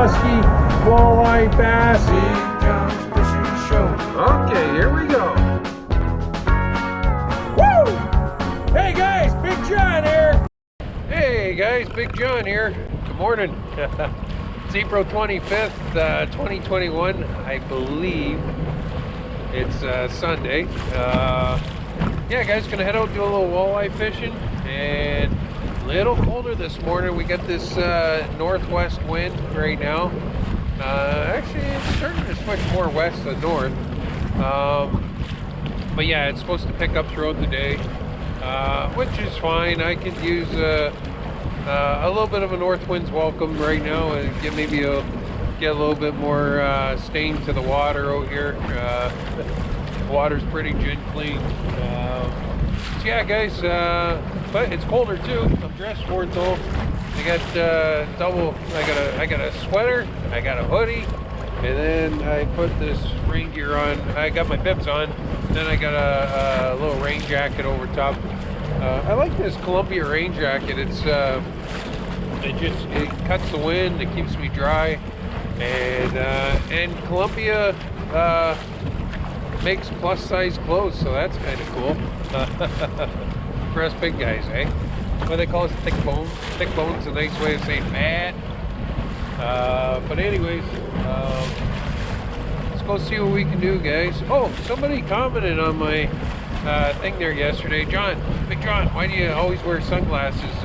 musky walleye bass. Okay, here we go. Woo! Hey guys, Big John here. Hey guys, Big John here. Good morning. It's April 25th, 2021. I believe it's Sunday. Yeah, guys, gonna head out do a little walleye fishing, and a little colder this morning. We got this northwest wind right now. Actually, it's turning to switch more west than north. But yeah, it's supposed to pick up throughout the day, which is fine. I could use a little bit of a north wind's welcome right now, and get a little bit more stain to the water out here. The water's pretty gin clean. So yeah, guys, but it's colder too. I'm dressed for it though. I got double. I got a sweater. I got a hoodie, and then I put this rain gear on. I got my bibs on. Then I got a little rain jacket over top. I like this Columbia rain jacket. It cuts the wind. It keeps me dry, and Columbia makes plus size clothes, so that's kind of cool. For us big guys, eh? What they call us, thick bones. Thick bones, a nice way of saying fat. But anyways, let's go see what we can do, guys. Oh, somebody commented on my thing there yesterday. John, Big John, why do you always wear sunglasses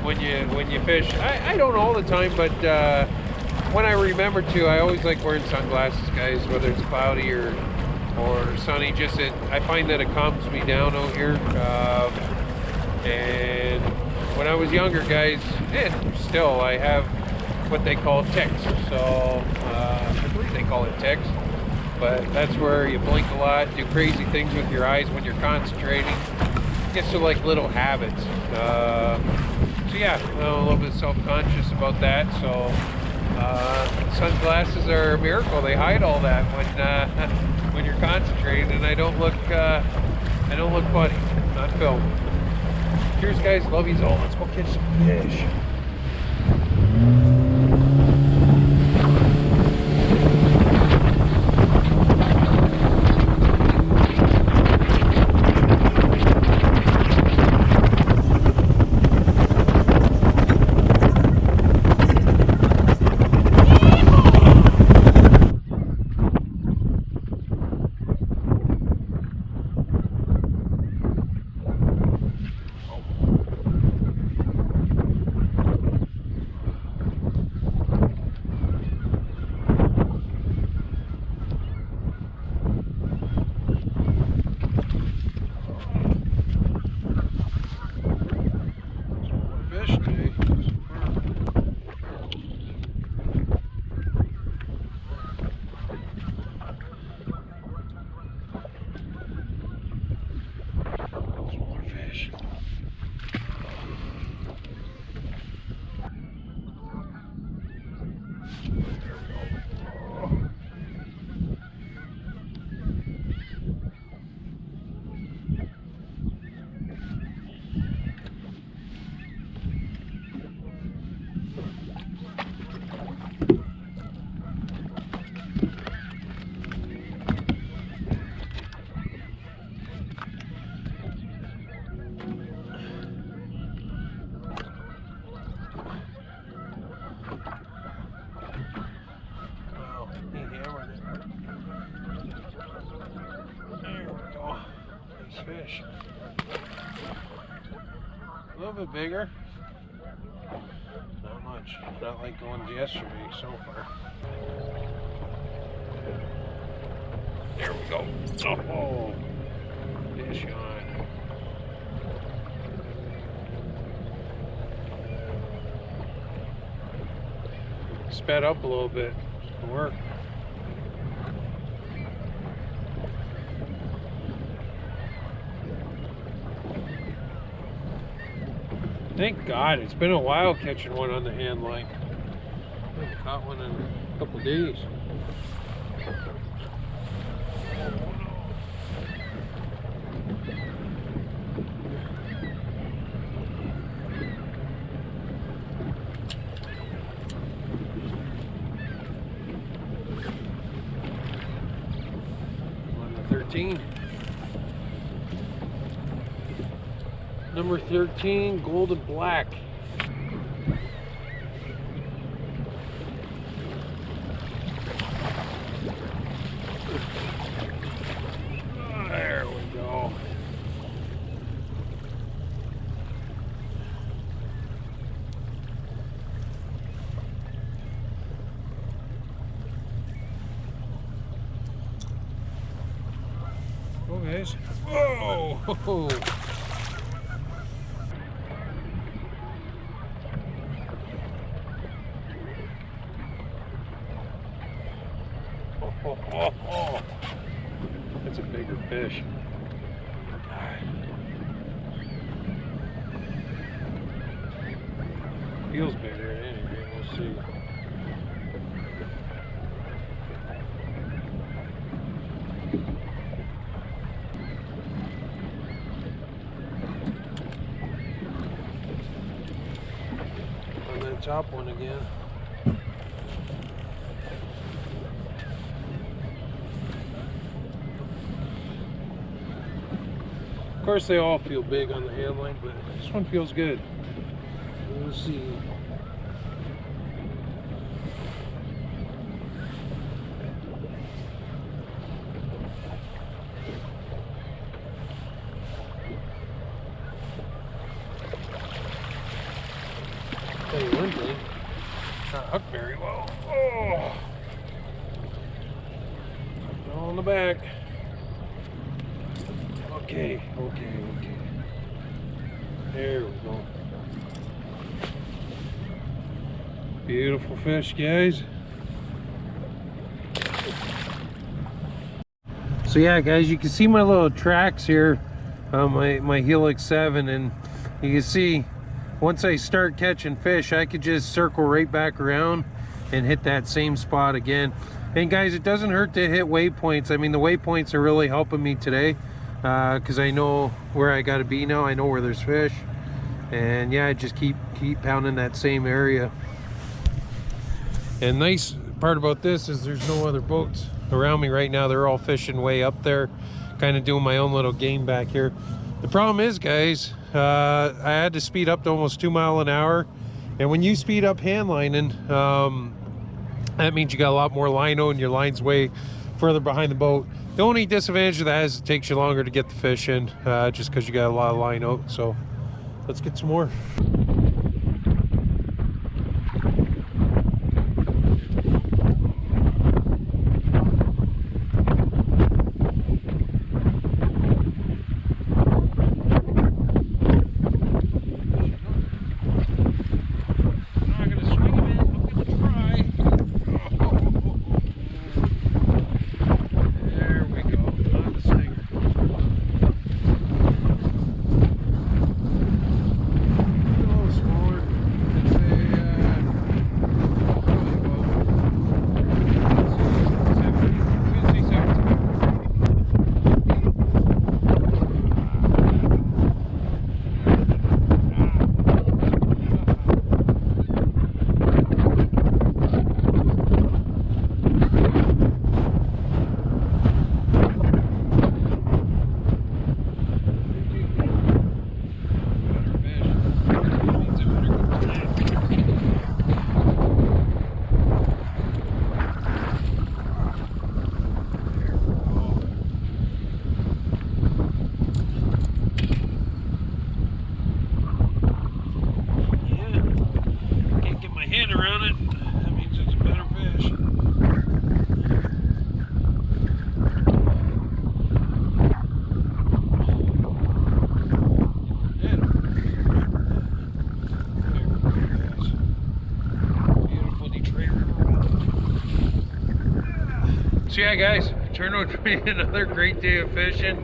when you fish? I don't all the time, but when I remember to, I always like wearing sunglasses, guys, whether it's cloudy or sunny. I find that it calms me down out here. And when I was younger, guys, and still, I have what they call tics. So I believe they call it tics, but that's where you blink a lot, do crazy things with your eyes when you're concentrating. I guess they're like little habits. So yeah, I'm a little bit self-conscious about that. So sunglasses are a miracle. They hide all that when you're concentrating, and I don't look funny on film. Cheers, guys. Love yous all. Let's go catch some fish. Fish. A little bit bigger. Not much. Not like the ones yesterday so far. There we go. Oh, fish on. Sped up a little bit. It'll work. Thank God, it's been a while catching one on the hand line. I haven't caught one in a couple days. 13. Number 13, golden black. There we go. Go guys. Whoa! Oh. That's a bigger fish. Feels bigger at any rate, we'll see. On that top one again. Of course, they all feel big on the handline, but this one feels good. We'll see. Tell you one thing, not hooked very well. Oh, all in the back. Okay. There we go. Beautiful fish, guys. So yeah, guys, you can see my little tracks here on my Helix 7, and you can see once I start catching fish, I could just circle right back around and hit that same spot again. And guys, it doesn't hurt to hit waypoints. I mean, the waypoints are really helping me today. Because I know where I gotta be now. I know where there's fish, and yeah, I just keep pounding that same area. And nice part about this is there's no other boats around me right now. They're all fishing way up there, kind of doing my own little game back here. The problem is, guys, I had to speed up to almost 2 miles an hour, and when you speed up hand lining, that means you got a lot more lino and your line's way further behind the boat. The only disadvantage of that is it takes you longer to get the fish in, just because you got a lot of line out. So let's get some more. So yeah, guys, turned out to be another great day of fishing.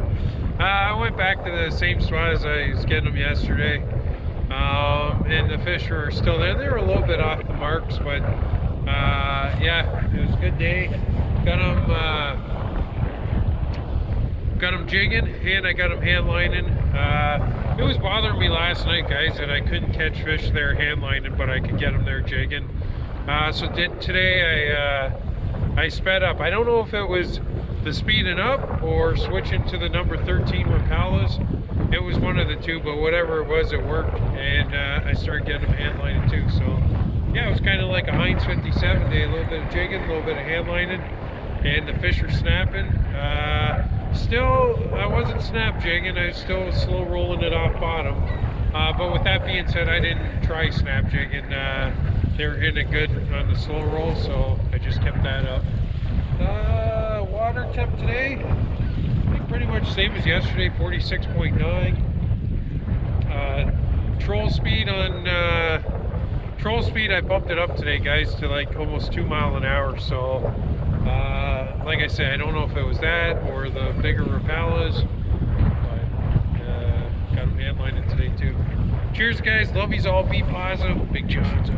I went back to the same spot as I was getting them yesterday, and the fish were still there. They were a little bit off the marks, but yeah, it was a good day. Got them jigging, and I got them hand lining. It was bothering me last night, guys, that I couldn't catch fish there hand lining, but I could get them there jigging. So today I sped up. I don't know if it was the speeding up or switching to the number 13 Rapalas. It was one of the two, but whatever it was, it worked, and I started getting them hand lining too. So yeah, it was kind of like a Heinz 57 day, a little bit of jigging, a little bit of hand lining, and the fish are snapping. Still, I wasn't snap jigging, I was still slow rolling it off bottom. But with that being said, I didn't try snap jigging. They were hitting it good on the slow roll, so I just kept that up. Water temp today, I think pretty much same as yesterday, 46.9. Troll speed I bumped it up today, guys, to like almost 2 miles an hour. So like I said, I don't know if it was that or the bigger Rapalas, but got them hand lining today too. Cheers, guys. Love yous all. Be positive. Big John's.